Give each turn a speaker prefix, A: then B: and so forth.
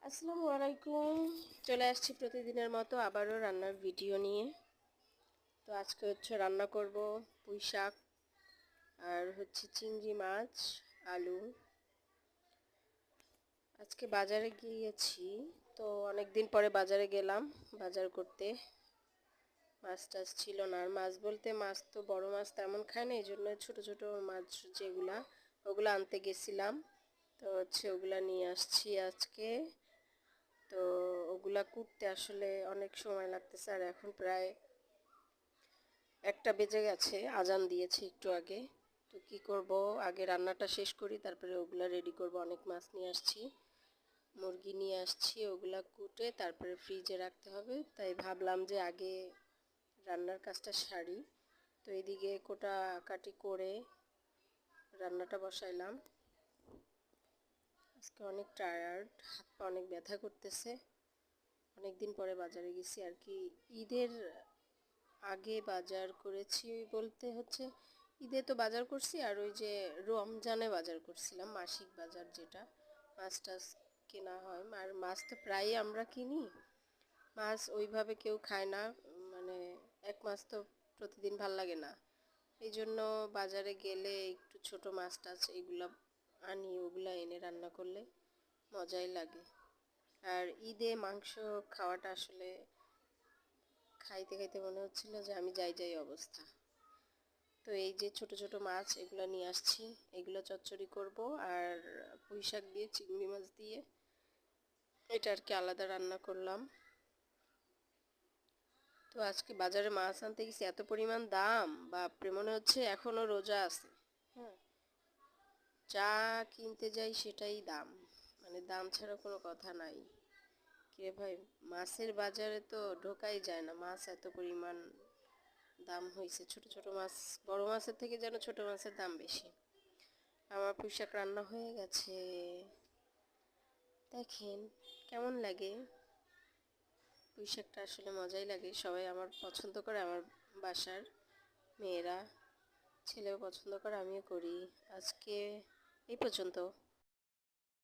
A: আসসালামু আলাইকুম। চলে আসছি প্রতিদিনের মতো আবারও রান্নার ভিডিও নিয়ে। তো আজকে রান্না করব পুঁই শাক আর চিংড়ি মাছ, আলু। আজকে বাজারে গিয়েছি, তো অনেক দিন পরে বাজারে গেলাম বাজার করতে। মাছ টাছ ছিল না, আর মাছ বলতে মাছ তো বড় মাছ তেমন খায় না, এই জন্য ছোটো ছোটো মাছ যেগুলা ওগুলো আনতে গেছিলাম। তো ওগুলা নিয়ে আসছি আজকে। তো ওগুলা কুটতে আসলে অনেক সময় লাগতেছে, আর এখন প্রায় 1টা বেজে গেছে, আজান দিয়েছে একটু আগে। তো কি করব, আগে রান্নাটা শেষ করি, তারপরে ওগুলা রেডি করব। অনেক মাছ নিয়ে আসছি, মুরগি নিয়ে আসছি, ওগুলা কুটে তারপরে ফ্রিজে রাখতে হবে, তাই ভাবলাম যে আগে রান্নার কাজটা সারি। তো এদিকে কাটি করে রান্নাটা বসাইলাম। আজকে অনেক টায়ার্ড, হাত পা অনেক ব্যথা করতেছে। অনেক দিন পরে বাজারে গেছি আর কি। ঈদের আগে বাজার করেছি বলতে ঈদে তো বাজার করছি, আর ওই যে রমজানে বাজার করছিলাম, মাসিক বাজার যেটা মাছ টাছ কেনা হয়। আর মাছ তো প্রায়ই আমরা কিনি, মাছ ওইভাবে কেউ খায় না, মানে এক মাছ তো প্রতিদিন ভাল লাগে না। এই জন্য বাজারে গেলে একটু ছোট মাছ টাছ এগুলা আনি, ওগুলা এনে রান্না করলে মজাই লাগে। আর ঈদে মাংস খাওয়াটা আসলে খাইতে খাইতে মনে হচ্ছিল যে আমি যাই যাই অবস্থা। তো এই যে ছোট ছোট মাছ এগুলো নিয়ে আসছি, এগুলো চচ্চড়ি করব, আর পুঁই শাক দিয়ে চিংড়ি মাছ দিয়ে এটা আর কি আলাদা রান্না করলাম। তো আজকে বাজারে মাছ আনতে গেছি, এত পরিমাণ দাম, বাপরে, মনে হচ্ছে এখনো রোজা আছে। হ্যাঁ, যা কিনতে যাই সেটাই দাম, মানে দাম ছাড়া কোনো কথা নাই। কে ভাই, মাছের বাজারে তো ঢোকাই যায় না, মাছ এত পরিমাণ দাম হয়েছে। ছোট ছোট মাছ বড় মাছের থেকে যেন ছোট মাছের দাম বেশি। আমার পুঁই শাক রান্না হয়ে গেছে, দেখেন কেমন লাগে। পুঁই শাকটা আসলে মজাই লাগে, সবাই আমার পছন্দ করে, আমার বাসার মেয়েরা, ছেলেও পছন্দ করে, আমিও করি। আজকে এই পর্যন্ত।